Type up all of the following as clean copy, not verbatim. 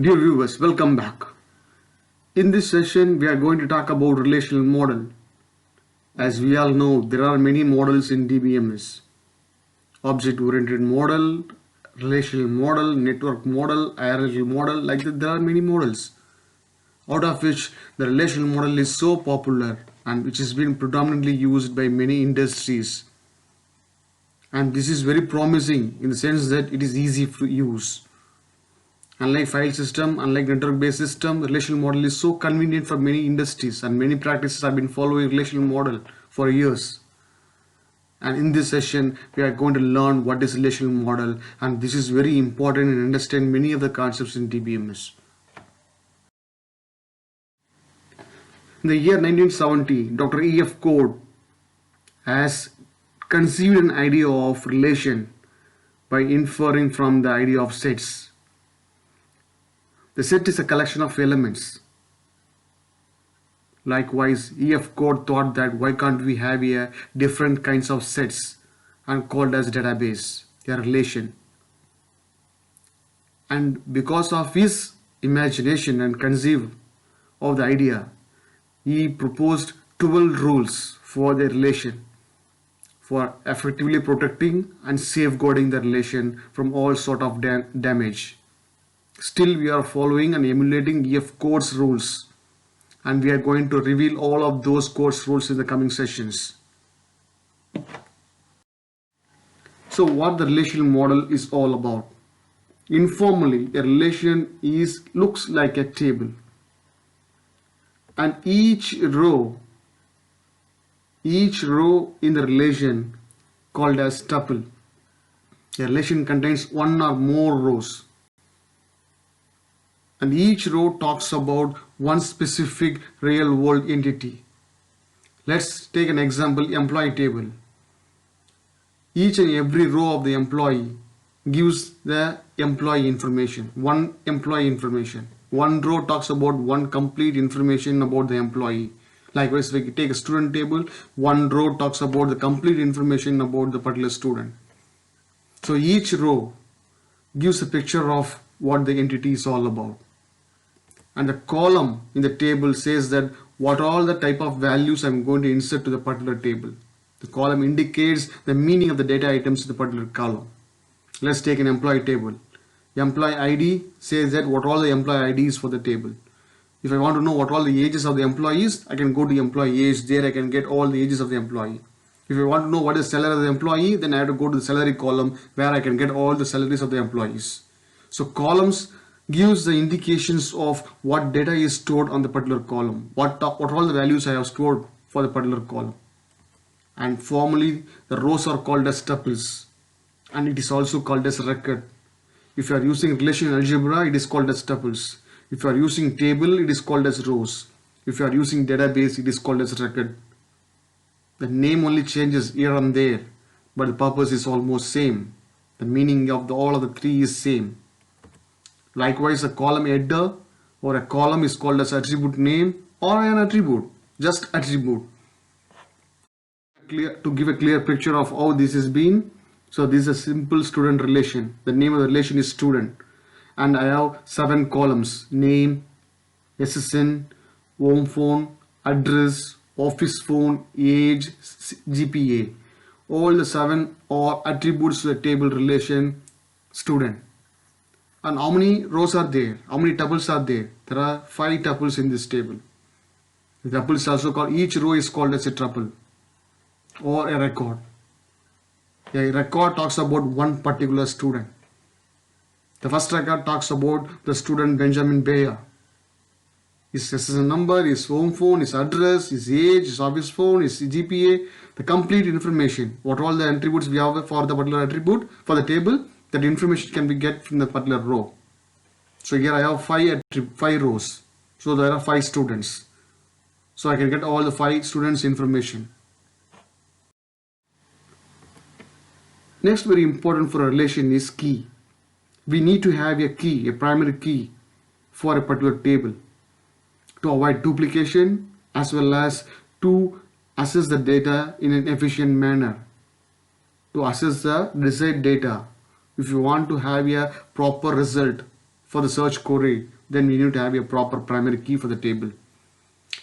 Dear viewers, welcome back. In this session, we are going to talk about relational model. As we all know, there are many models in DBMS. Object-oriented model, relational model, network model, hierarchical model, like that there are many models. Out of which the relational model is so popular and which has been predominantly used by many industries. And this is very promising in the sense that it is easy to use. Unlike file system, unlike network-based system, the relational model is so convenient for many industries and many practices have been following relational model for years. And in this session, we are going to learn what is relational model, and this is very important in understanding many of the concepts in DBMS. In the year 1970, Dr. E.F. Code has conceived an idea of relation by inferring from the idea of sets. The set is a collection of elements. Likewise, E.F. Code thought that why can't we have different kinds of sets and called as database, a relation. And because of his imagination and conceive of the idea, he proposed 12 rules for the relation for effectively protecting and safeguarding the relation from all sort of damage. Still, we are following and emulating E.F. Code's rules, and we are going to reveal all of those Code's rules in the coming sessions. So what the relational model is all about? Informally, a relation looks like a table, and each row in the relation called as tuple. A relation contains one or more rows, and each row talks about one specific real world entity. Let's take an example, employee table. Each and every row of the employee gives the employee information, one employee information. One row talks about one complete information about the employee. Likewise, if we take a student table, one row talks about the complete information about the particular student. So each row gives a picture of what the entity is all about. And the column in the table says that what all the type of values I'm going to insert to the particular table. The column indicates the meaning of the data items in the particular column. Let's take an employee table. The employee ID says that what all the employee IDs for the table. If I want to know what all the ages of the employees, I can go to employee age. There I can get all the ages of the employee. If I want to know what is salary of the employee, then I have to go to the salary column where I can get all the salaries of the employees. So columns gives the indications of what data is stored on the particular column, what all the values I have stored for the particular column. And formally, the rows are called as tuples, and it is also called as record. If you are using relational algebra, it is called as tuples. If you are using table, it is called as rows. If you are using database, it is called as record. The name only changes here and there, but the purpose is almost same. The meaning of all of the three is same. Likewise, a column header or a column is called as attribute name or an attribute, just attribute. To give a clear picture of how this has been, so this is a simple student relation. The name of the relation is student, and I have 7 columns: name, SSN, home phone, address, office phone, age, GPA. All the 7 are attributes to the table relation student. And how many rows are there? How many tuples are there? There are 5 tuples in this table. The tuple is also called, each row is called as a tuple or a record. A record talks about one particular student. The first record talks about the student Benjamin Bayer. His SSN number, his home phone, his address, his age, his office phone, his GPA, the complete information. What all the attributes we have for the particular attribute for the table, that information can be get from the particular row. So here I have 5 rows. So there are 5 students. So I can get all the 5 students information. Next, very important for a relation is key. We need to have a key, a primary key for a particular table to avoid duplication as well as to access the data in an efficient manner, to access the desired data. If you want to have a proper result for the search query, then we need to have a proper primary key for the table.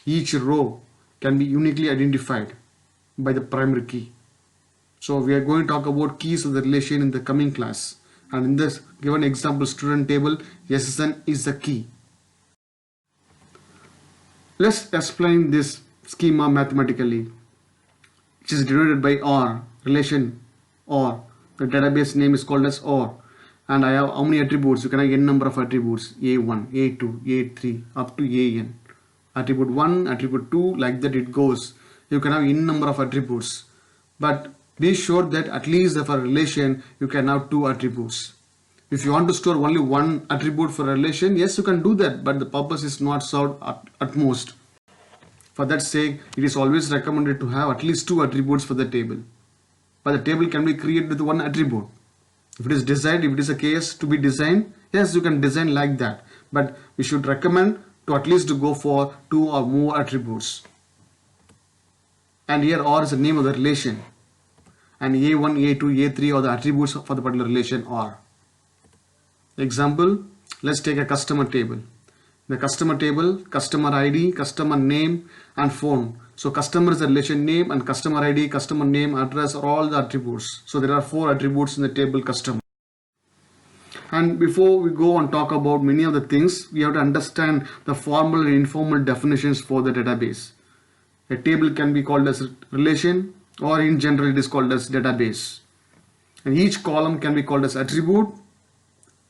Each row can be uniquely identified by the primary key. So we are going to talk about keys of the relation in the coming class. And in this given example student table, SSN is the key. Let's explain this schema mathematically, which is denoted by OR, relation OR. The database name is called as OR. And I have how many attributes? You can have n number of attributes, A1, A2, A3 up to AN. Attribute 1, attribute 2, like that it goes. You can have n number of attributes. But be sure that at least for a relation you can have 2 attributes. If you want to store only one attribute for a relation, yes, you can do that, but the purpose is not served at most. For that sake, it is always recommended to have at least 2 attributes for the table. But the table can be created with one attribute. If it is designed, if it is a case to be designed, yes, you can design like that. But we should recommend to at least go for 2 or more attributes. And here OR is the name of the relation. And A1, A2, A3 are the attributes for the particular relation OR. Example, let's take a customer table. The customer table, customer ID, customer name and phone. So customer is the relation name and customer ID, customer name, address are all the attributes. So there are 4 attributes in the table customer. And before we go and talk about many of the things, we have to understand the formal and informal definitions for the database. A table can be called as relation, or in general it is called as database. And each column can be called as attribute,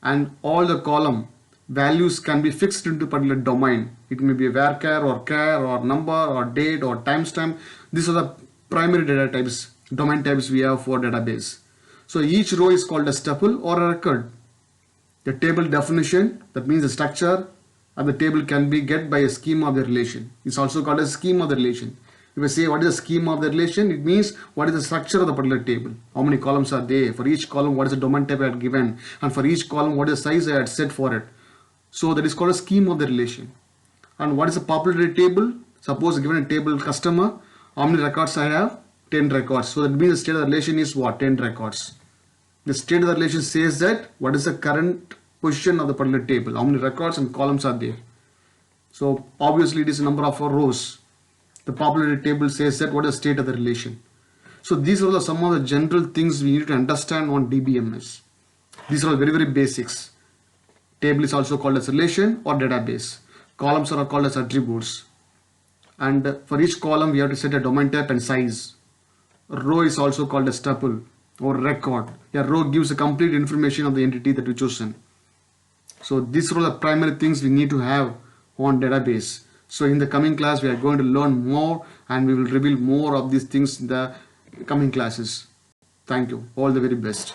and all the column values can be fixed into a particular domain. It may be a varchar or char or number or date or timestamp. These are the primary data types, domain types we have for database. So each row is called a tuple or a record. The table definition, that means the structure of the table, can be get by a schema of the relation. It's also called a schema of the relation. If I say what is the schema of the relation, it means what is the structure of the particular table. How many columns are there? For each column, what is the domain type I had given? And for each column, what is the size I had set for it? So that is called a schema of the relation. And what is a popularity table? Suppose given a table customer, how many records I have? 10 records. So that means the state of the relation is what? 10 records. The state of the relation says that what is the current position of the particular table, how many records and columns are there. So obviously it is a number of rows. The popularity table says that what is the state of the relation. So these are some of the general things we need to understand on DBMS. These are all very basics. Table is also called as relation or database. Columns are called as attributes. And for each column we have to set a domain type and size. Row is also called as tuple or record. A row gives a complete information of the entity that we chosen. So these are all the primary things we need to have on database. So in the coming class we are going to learn more and we will reveal more of these things in the coming classes. Thank you. All the very best.